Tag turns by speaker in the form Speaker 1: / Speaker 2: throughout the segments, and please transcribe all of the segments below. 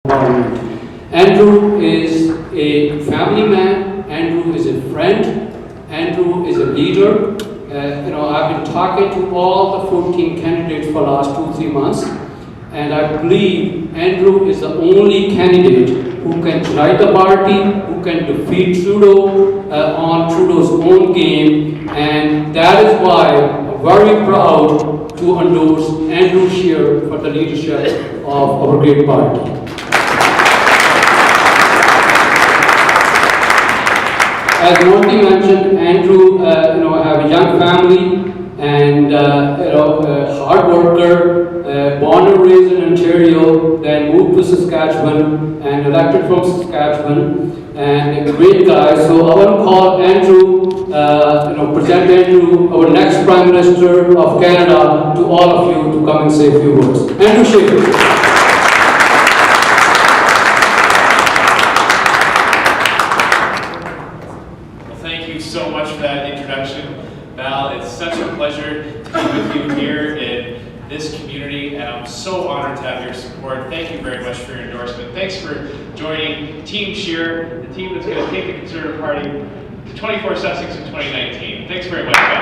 Speaker 1: Andrew is a family man, Andrew is a friend, Andrew is a leader. I've been talking to all the 14 candidates for the last 2-3 months, and I believe Andrew is the only candidate who can unite the party, who can defeat Trudeau on Trudeau's own game, and that is why I'm very proud to endorse Andrew Scheer for the leadership of our great party. As Monty mentioned, Andrew, have a young family and hard worker, born and raised in Ontario, then moved to Saskatchewan and elected from Saskatchewan, and a great guy. So I want to call Andrew, present Andrew, our next Prime Minister of Canada, to all of you to come and say a few words. Andrew Scheer.
Speaker 2: So much for that introduction, Val. It's such a pleasure to be with you here in this community, and I'm so honored to have your support. Thank you very much for your endorsement. Thanks for joining Team Scheer, the team that's going to take the Conservative Party to 24 Sussex in 2019. Thanks very much, Val.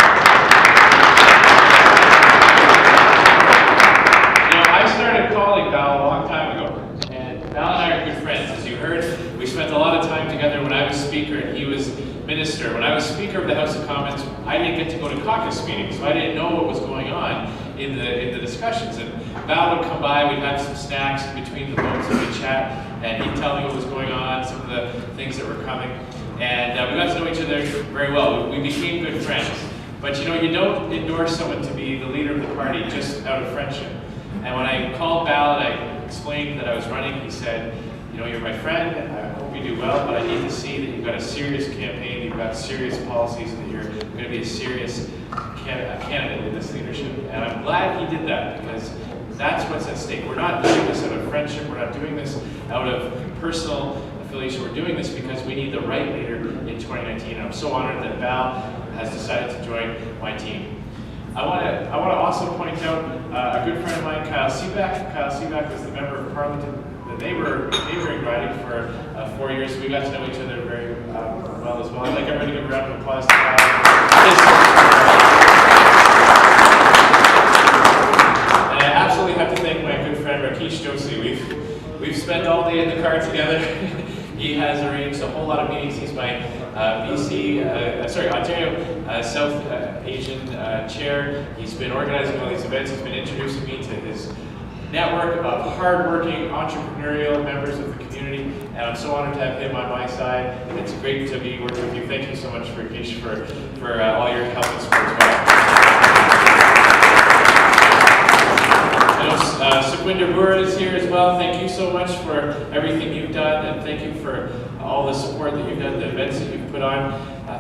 Speaker 2: I started calling Val a long time ago, and Val and I are good friends. As you heard, we spent a lot of time together when I was Speaker and he was Minister. When I was Speaker of the House of Commons, I didn't get to go to caucus meetings, so I didn't know what was going on in the discussions. And Val would come by, we'd have some snacks in between the votes, and we'd chat, and he'd tell me what was going on, some of the things that were coming. And we got to know each other very well. We became good friends. But you don't endorse someone to be the leader of the party just out of friendship. And when I called Val and I explained that I was running, he said, you're my friend, I hope you do well, but I need to see that you've got a serious campaign, you've got serious policies, and that you're going to be a serious candidate in this leadership. And I'm glad he did that, because that's what's at stake. We're not doing this out of friendship, we're not doing this out of personal affiliation, we're doing this because we need the right leader in 2019. And I'm so honored that Val has decided to join my team. I want to also point out a good friend of mine, Kyle Seaback. Kyle Seaback was the Member of Parliament, the neighboring riding for 4 years. We got to know each other very well as well. I'd like everybody to give a round of applause to Kyle. And I absolutely have to thank my good friend Rakesh Joshi. We've spent all day in the car together. He has arranged a whole lot of meetings. He's my Ontario South Asian chair. He's been organizing all these events. He's been introducing me to his network of hardworking, entrepreneurial members of the community, and I'm so honored to have him on my side. It's great to be working with you. Thank you so much, Rakesh, for all your help and support as well. Sukhwinder Bura is here as well. Thank you so much for everything you've done, and thank you for all the support that you've done, the events that you've put on.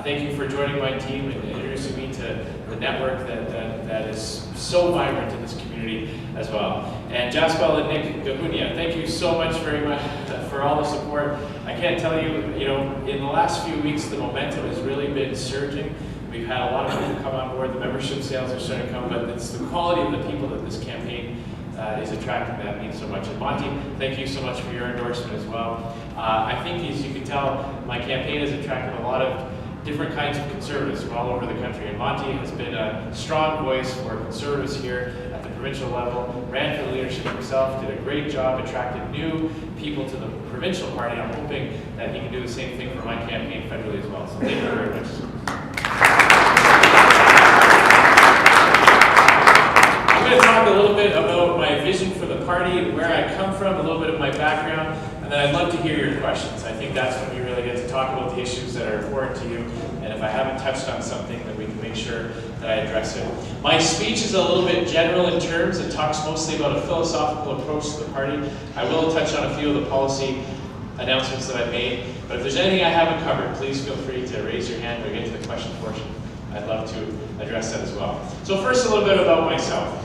Speaker 2: Thank you for joining my team and introducing me to the network that is so vibrant in this community as well. And Jaspal and Nick Gahunia, thank you so much very much for all the support. I can't tell you, in the last few weeks, the momentum has really been surging. We've had a lot of people come on board. The membership sales are starting to come, but it's the quality of the people that this campaign is attracting that means so much. And Monty, thank you so much for your endorsement as well. I think, as you can tell, my campaign has attracted a lot of different kinds of conservatives from all over the country. And Monty has been a strong voice for conservatives here at the provincial level, ran for the leadership himself, did a great job, attracted new people to the provincial party. I'm hoping that he can do the same thing for my campaign federally as well. So thank you very much. I'm going to talk a little bit about my vision for the party and where I come from, a little bit of my background, and then I'd love to hear your questions. I think that's when we really get to talk about the issues that are important to you, and if I haven't touched on something, then we can make sure that I address it. My speech is a little bit general in terms. It talks mostly about a philosophical approach to the party. I will touch on a few of the policy announcements that I've made, but if there's anything I haven't covered, please feel free to raise your hand when we get to the question portion. I'd love to address that as well. So first, a little bit about myself.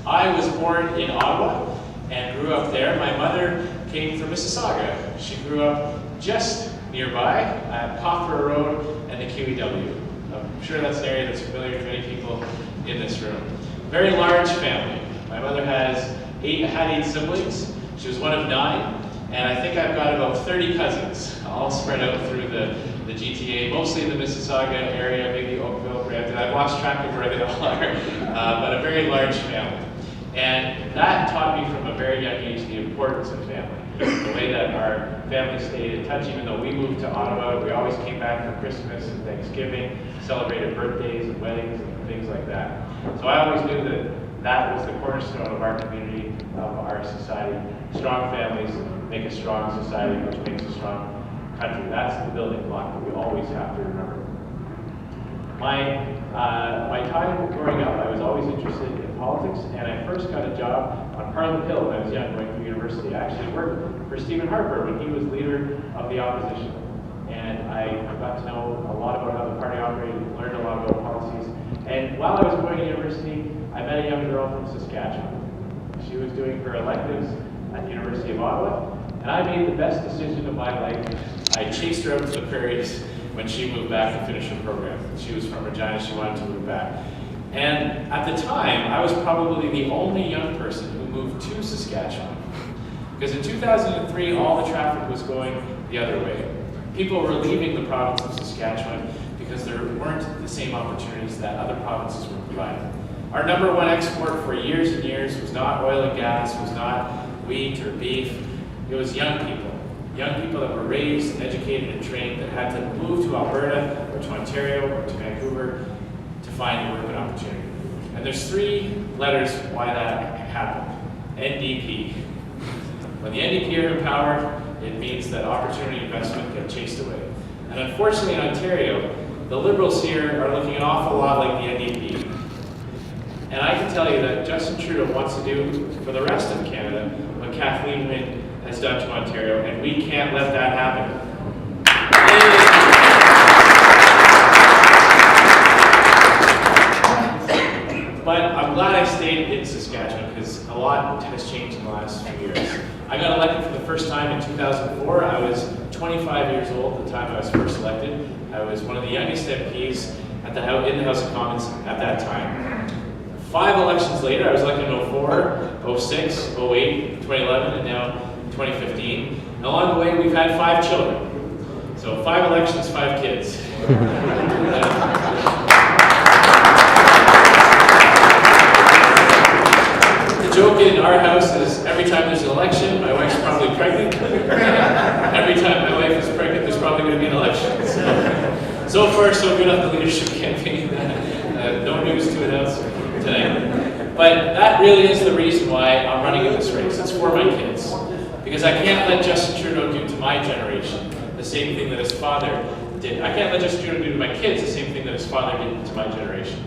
Speaker 2: I was born in Ottawa and grew up there. My mother came from Mississauga. She grew up just nearby at Cawthra Road and the QEW. I'm sure that's an area that's familiar to many people in this room. Very large family. My mother had 8 siblings. She was one of 9. And I think I've got about 30 cousins, all spread out through the GTA, mostly in the Mississauga area, maybe Oakville, Brampton. I've lost track of where they all are, but a very large family. And that taught me from a very young age the importance of family. The way that our family stayed in touch, even though we moved to Ottawa, we always came back for Christmas and Thanksgiving, celebrated birthdays and weddings and things like that. So I always knew that that was the cornerstone of our community, of our society. Strong families make a strong society, which makes a strong country. That's the building block that we always have to remember. My time growing up, I was always interested in politics, and I first got a job on Parliament Hill when I was young, going through university. I actually worked for Stephen Harper when he was leader of the opposition. And I got to know a lot about how the party operated, learned a lot about policies. And while I was going to university, I met a young girl from Saskatchewan. She was doing her electives at the University of Ottawa, and I made the best decision of my life. I chased her out to the prairies when she moved back to finish her program. She was from Regina, she wanted to move back. And at the time, I was probably the only young person who moved to Saskatchewan. Because in 2003, all the traffic was going the other way. People were leaving the province of Saskatchewan because there weren't the same opportunities that other provinces were providing. Our number one export for years and years was not oil and gas, was not wheat or beef. It was young people that were raised, educated, and trained that had to move to Alberta or to Ontario or to Vancouver to find work and opportunity. And there's three letters why that happened. NDP. When the NDP are in power, it means that opportunity investment get chased away. And unfortunately in Ontario, the Liberals here are looking an awful lot like the NDP. And I can tell you that Justin Trudeau wants to do for the rest of Canada what Kathleen Wynne has done to Ontario, and we can't let that happen. But I'm glad I stayed in Saskatchewan because a lot has changed in the last few years. I got elected for the first time in 2004. I was 25 years old at the time I was first elected. I was one of the youngest MPs in the House of Commons at that time. 5 elections later, I was elected in 04, 06, 08, 2011, and now 2015. And along the way, we've had 5 children. So 5 elections, 5 kids. The joke in our house is every time there's an election, my wife's probably pregnant. Every time my wife is pregnant, there's probably going to be an election. So far, so good on the leadership campaign. No news to announce tonight. But that really is the reason why I'm running in this race. It's for my kids. Because I can't let Justin Trudeau do to my generation the same thing that his father did. I can't let Justin Trudeau do to my kids the same thing that his father did to my generation.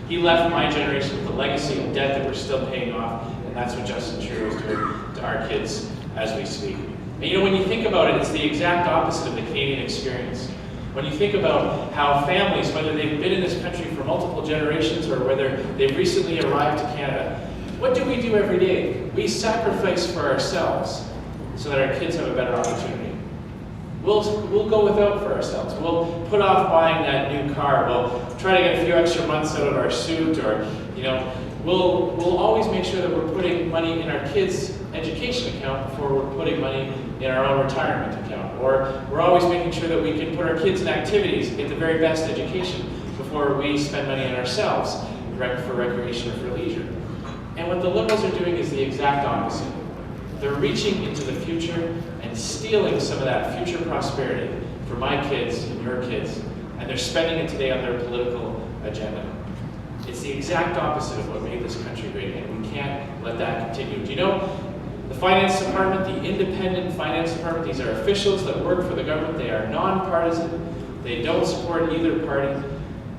Speaker 2: He left my generation with a legacy of debt that we're still paying off, and that's what Justin Trudeau is doing to our kids as we speak. And you know, when you think about it, it's the exact opposite of the Canadian experience. When you think about how families, whether they've been in this country for multiple generations or whether they've recently arrived to Canada, what do we do every day? We sacrifice for ourselves so that our kids have a better opportunity. We'll go without for ourselves. We'll put off buying that new car. We'll try to get a few extra months out of our suit, or we'll always make sure that we're putting money in our kids' education account before we're putting money in our own retirement account. Or we're always making sure that we can put our kids in activities, get the very best education before we spend money on ourselves for recreation or for leisure. And what the Liberals are doing is the exact opposite. They're reaching into the future and stealing some of that future prosperity for my kids and your kids, and they're spending it today on their political agenda. It's the exact opposite of what made this country great, and we can't let that continue. Do you know, the finance department, the independent finance department, these are officials that work for the government. They are nonpartisan. They don't support either party.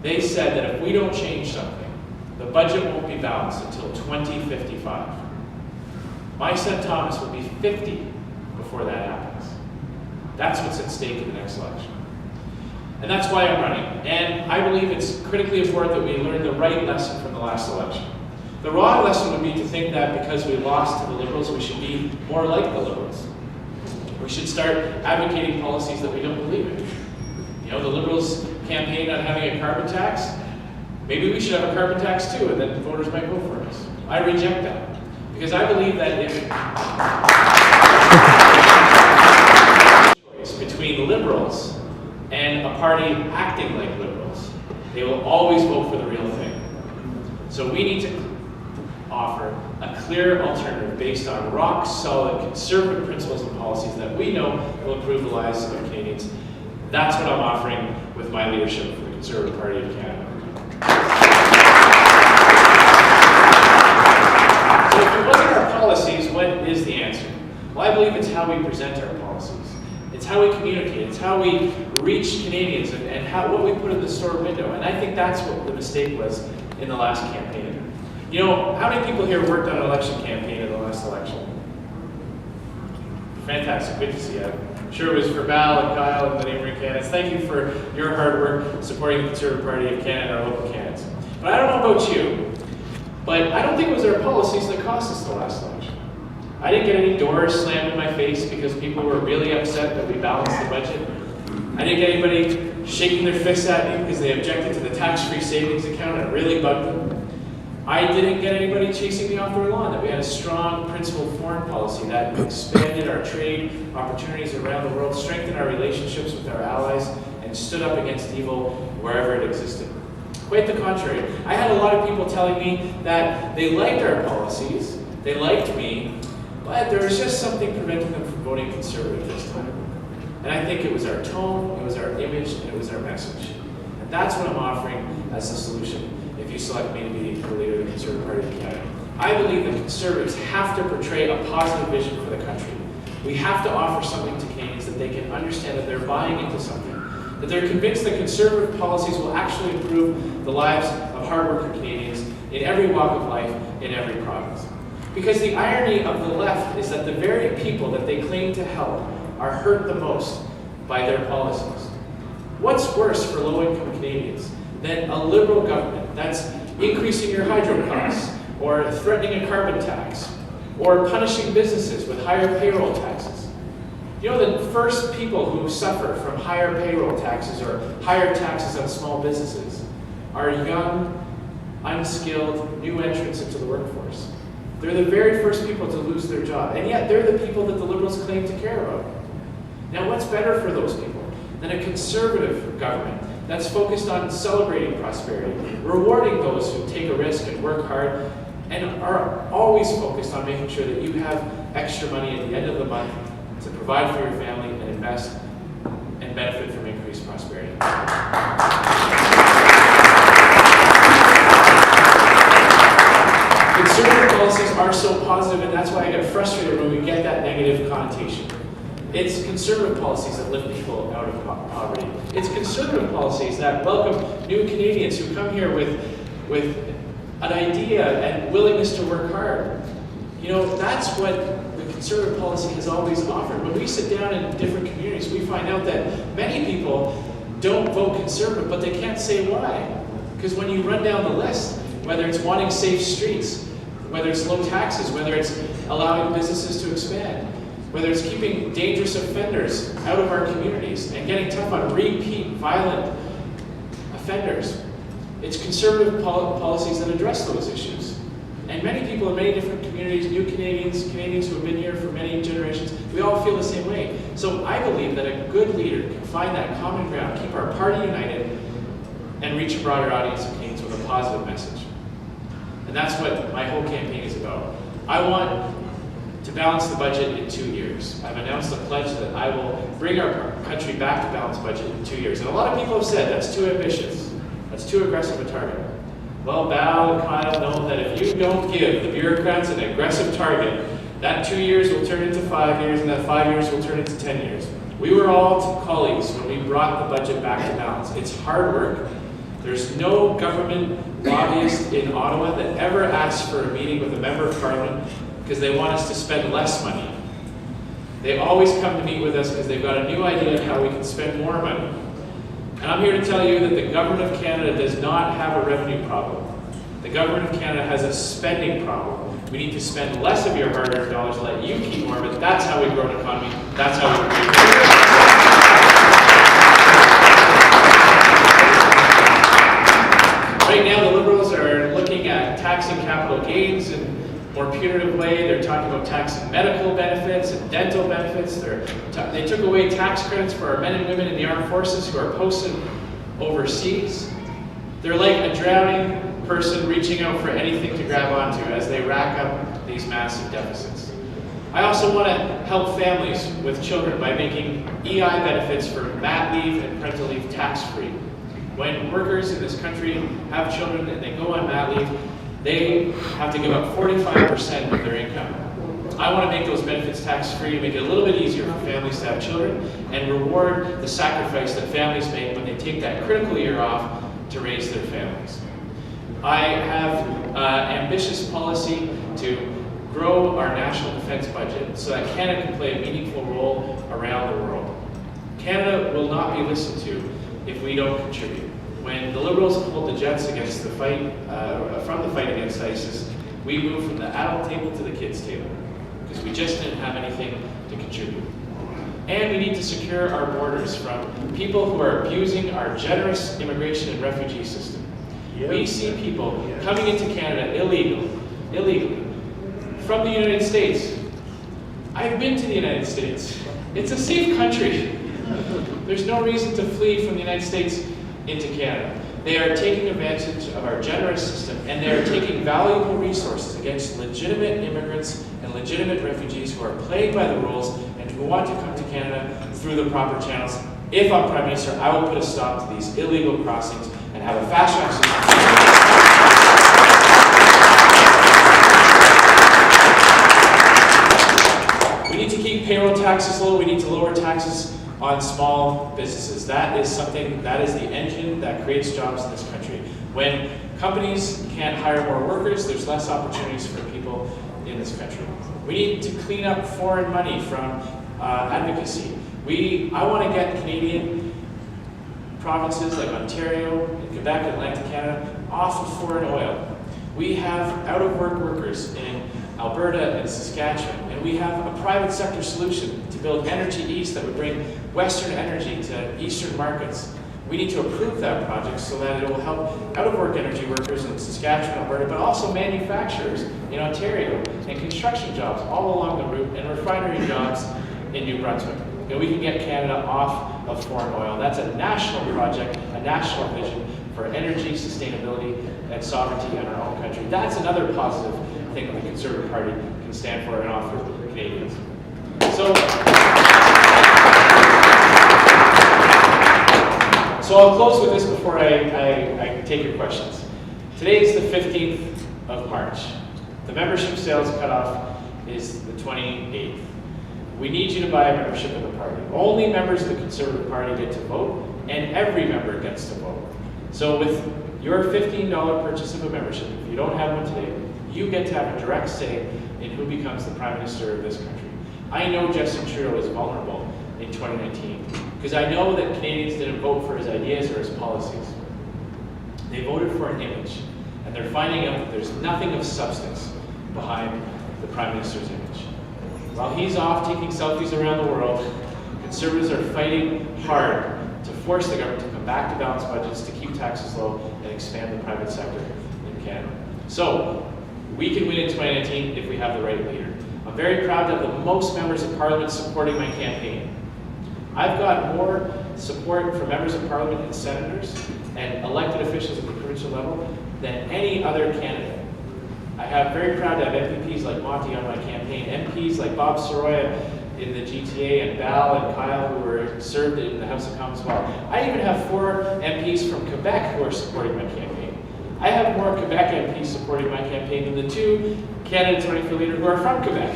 Speaker 2: They said that if we don't change something, the budget won't be balanced until 2055. My son Thomas will be 50 before that happens. That's what's at stake in the next election. And that's why I'm running. And I believe it's critically important that we learn the right lesson from the last election. The wrong lesson would be to think that because we lost to the Liberals, we should be more like the Liberals. We should start advocating policies that we don't believe in. You know, the Liberals campaigned on having a carbon tax. Maybe we should have a carbon tax too, and then voters might vote for us. I reject that. Because I believe that if Liberals and a party acting like Liberals. They will always vote for the real thing. So we need to offer a clear alternative based on rock-solid conservative principles and policies that we know will improve the lives of Canadians. That's what I'm offering with my leadership for the Conservative Party of Canada. So if we look at our policies, what is the answer? Well, I believe it's how we present our policies. It's how we communicate. It's how we reach Canadians and what we put in the store window. And I think that's what the mistake was in the last campaign. You know, how many people here worked on an election campaign in the last election? Fantastic, good to see you. I'm sure it was for Val and Kyle and the neighboring candidates. Thank you for your hard work supporting the Conservative Party of Canada and our local candidates. But I don't know about you, but I don't think it was our policies that cost us the last election. I didn't get any doors slammed in my face because people were really upset that we balanced the budget. I didn't get anybody shaking their fists at me because they objected to the tax-free savings account and it really bugged them. I didn't get anybody chasing me off their lawn, that we had a strong principled foreign policy that expanded our trade opportunities around the world, strengthened our relationships with our allies, and stood up against evil wherever it existed. Quite the contrary. I had a lot of people telling me that they liked our policies, they liked me, but there was just something preventing them from voting Conservative this time. And I think it was our tone, it was our image, and it was our message. And that's what I'm offering as the solution if you select me to be the leader of the Conservative Party of Canada. I believe that Conservatives have to portray a positive vision for the country. We have to offer something to Canadians that they can understand that they're buying into something, that they're convinced that Conservative policies will actually improve the lives of hardworking Canadians in every walk of life, in every province. Because the irony of the left is that the very people that they claim to help are hurt the most by their policies. What's worse for low-income Canadians than a Liberal government that's increasing your hydro costs, or threatening a carbon tax, or punishing businesses with higher payroll taxes? You know, the first people who suffer from higher payroll taxes or higher taxes on small businesses are young, unskilled, new entrants into the workforce. They're the very first people to lose their job, and yet they're the people that the Liberals claim to care about. Now, what's better for those people than a Conservative government that's focused on celebrating prosperity, rewarding those who take a risk and work hard, and are always focused on making sure that you have extra money at the end of the month to provide for your family and invest and benefit from increased prosperity. Conservative policies are so positive, and that's why I get frustrated when we get that negative connotation. It's Conservative policies that lift people out of poverty. It's Conservative policies that welcome new Canadians who come here with an idea and willingness to work hard. You know, that's what the Conservative policy has always offered. When we sit down in different communities, we find out that many people don't vote Conservative, but they can't say why. Because when you run down the list, whether it's wanting safe streets, whether it's low taxes, whether it's allowing businesses to expand, whether it's keeping dangerous offenders out of our communities and getting tough on repeat violent offenders, it's Conservative policies that address those issues. And many people in many different communities, new Canadians, Canadians who have been here for many generations, we all feel the same way. So I believe that a good leader can find that common ground, keep our party united, and reach a broader audience of Canadians with a positive message. And that's what my whole campaign is about. I want to balance the budget in 2 years. I've announced a pledge that I will bring our country back to balanced budget in 2 years. And a lot of people have said that's too ambitious. That's too aggressive a target. Well, Val and Kyle know that if you don't give the bureaucrats an aggressive target, that 2 years will turn into 5 years, and that 5 years will turn into 10 years. We were all colleagues when we brought the budget back to balance. It's hard work. There's no government lobbyist in Ottawa that ever asks for a meeting with a member of Parliament because they want us to spend less money. They always come to meet with us because they've got a new idea of how we can spend more money. And I'm here to tell you that the Government of Canada does not have a revenue problem. The Government of Canada has a spending problem. We need to spend less of your hard-earned dollars, let you keep more, but that's how we grow an economy. That's how we create. Right now, the Liberals are looking at taxing capital gains in a more punitive way. They're they're talking about taxing medical benefits and dental benefits. They took away tax credits for our men and women in the armed forces who are posted overseas. They're like a drowning person reaching out for anything to grab onto as they rack up these massive deficits. I also want to help families with children by making EI benefits for mat leave and parental leave tax-free. When workers in this country have children and they go on mat leave, they have to give up 45% of their income. I want to make those benefits tax-free, make it a little bit easier for families to have children, and reward the sacrifice that families make when they take that critical year off to raise their families. I have an ambitious policy to grow our national defense budget so that Canada can play a meaningful role around the world. Canada will not be listened to if we don't contribute. When the Liberals pulled the Jets against the fight, from the fight against ISIS, we moved from the adult table to the kids table because we just didn't have anything to contribute. And we need to secure our borders from people who are abusing our generous immigration and refugee system. Yep. We see people coming into Canada illegally, from the United States. I've been to the United States. It's a safe country. There's no reason to flee from the United States into Canada. They are taking advantage of our generous system, and they are taking valuable resources against legitimate immigrants and legitimate refugees who are plagued by the rules and who want to come to Canada through the proper channels. If I'm Prime Minister, I will put a stop to these illegal crossings and have a fast track system. We need to keep payroll taxes low. We need to lower taxes on small businesses. That is the engine that creates jobs in this country. When companies can't hire more workers, there's less opportunities for people in this country. We need to clean up foreign money from advocacy. I want to get Canadian provinces like Ontario and Quebec and Atlantic Canada off of foreign oil. We have out-of-work workers in Alberta and Saskatchewan, and we have a private sector solution to build Energy East that would bring Western energy to Eastern markets. We need to approve that project so that it will help out-of-work energy workers in Saskatchewan, Alberta, but also manufacturers in Ontario and construction jobs all along the route and refinery jobs in New Brunswick. We can get Canada off of foreign oil. That's a national project, a national vision for energy, sustainability, and sovereignty in our own country. That's another positive thing that the Conservative Party can stand for and offer Canadians. So I'll close with this before I take your questions. Today is the 15th of March. The membership sales cutoff is the 28th. We need you to buy a membership in the party. Only members of the Conservative Party get to vote, and every member gets to vote. So with your $15 purchase of a membership, if you don't have one today, you get to have a direct say in who becomes the Prime Minister of this country. I know Justin Trudeau is vulnerable in 2019 because I know that Canadians didn't vote for his ideas or his policies. They voted for an image, and they're finding out that there's nothing of substance behind the Prime Minister's image. While he's off taking selfies around the world, Conservatives are fighting hard to force the government to come back to balanced budgets, to keep taxes low, and expand the private sector in Canada. So, we can win in 2019 if we have the right leader. I'm very proud to have the most members of Parliament supporting my campaign. I've got more support from members of Parliament and senators and elected officials at the provincial level than any other candidate. I am very proud to have MPPs like Monty on my campaign, MPs like Bob Soroya in the GTA, and Val and Kyle who were served in the House of Commons as well. I even have 4 MPs from Quebec who are supporting my campaign. I have more Quebec MPs supporting my campaign than the 2 candidates running for leader who are from Quebec.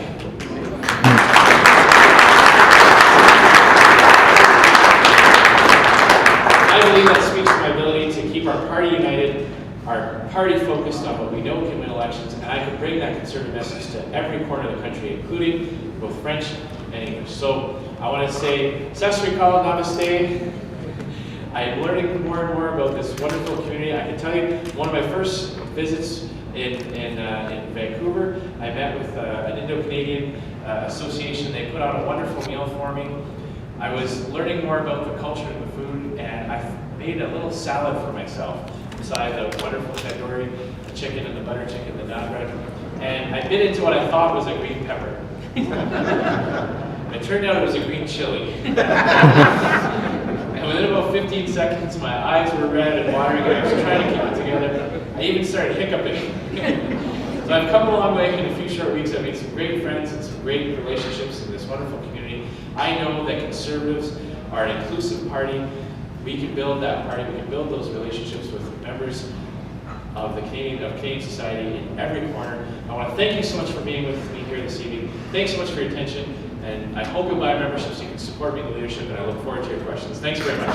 Speaker 2: I believe that speaks to my ability to keep our party united, our party focused on what we know can win elections, and I can bring that Conservative message to every corner of the country, including both French and English. So I want to say, Sat Sri Akal, Namaste. I am learning more and more about this wonderful community. I can tell you, one of my first visits in Vancouver, I met with an Indo-Canadian association. They put on a wonderful meal for me. I was learning more about the culture and the food, and I made a little salad for myself beside the wonderful tandoori, the chicken and the butter chicken, the naan bread. and I bit into what I thought was a green pepper. It turned out it was a green chili. And within about 15 seconds, my eyes were red and watering, and I was trying to keep it together. I even started hiccuping. So I've come a long way in a few short weeks. I've made some great friends and some great relationships in this wonderful community. I know that Conservatives are an inclusive party. We can build that party. We can build those relationships with members of Canadian society in every corner. I want to thank you so much for being with me here this evening. Thanks so much for your attention, and I hope you'll buy a membership so you can support me in the leadership, and I look forward to your questions. Thanks very much.